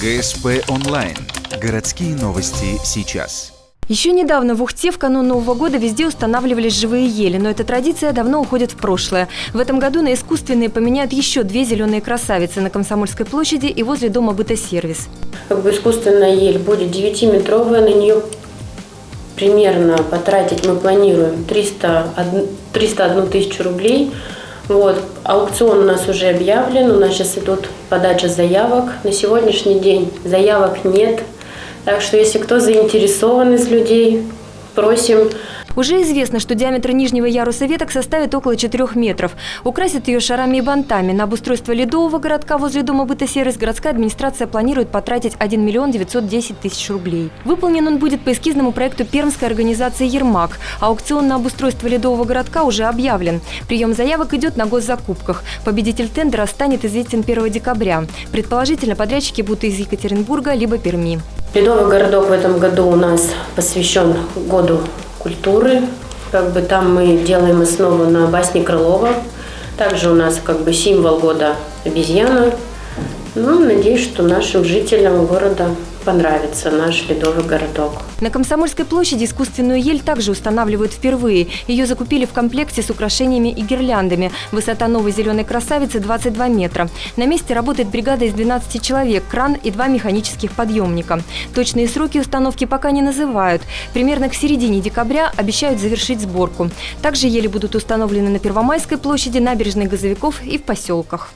ГСП онлайн. Городские новости сейчас. Еще недавно в Ухте в канун Нового года везде устанавливались живые ели, но эта традиция давно уходит в прошлое. В этом году на искусственные поменяют еще две зеленые красавицы на Комсомольской площади и возле дома «Бытосервис». Искусственная ель будет 9-метровая, на нее примерно потратить мы планируем 301 тысячу рублей. Аукцион у нас уже объявлен, у нас сейчас идут подача заявок. На сегодняшний день заявок нет, так что если кто заинтересован из людей, просим. Уже известно, что диаметр нижнего яруса веток составит около 4 метров. Украсят ее шарами и бантами. На обустройство ледового городка возле дома «Бытосервис» городская администрация планирует потратить 1 миллион 910 тысяч рублей. Выполнен он будет по эскизному проекту пермской организации «Ермак». Аукцион на обустройство ледового городка уже объявлен. Прием заявок идет на госзакупках. Победитель тендера станет известен 1 декабря. Предположительно, подрядчики будут из Екатеринбурга либо Перми. Ледовый городок в этом году у нас посвящен году культуры. Там мы делаем основу на басне Крылова. Также у нас символ года обезьяна. Надеюсь, что нашим жителям города понравится наш ледовый городок. На Комсомольской площади искусственную ель также устанавливают впервые. Ее закупили в комплекте с украшениями и гирляндами. Высота новой зеленой красавицы 22 метра. На месте работает бригада из 12 человек, кран и 2 механических подъемника. Точные сроки установки пока не называют. Примерно к середине декабря обещают завершить сборку. Также ели будут установлены на Первомайской площади, набережной Газовиков и в поселках.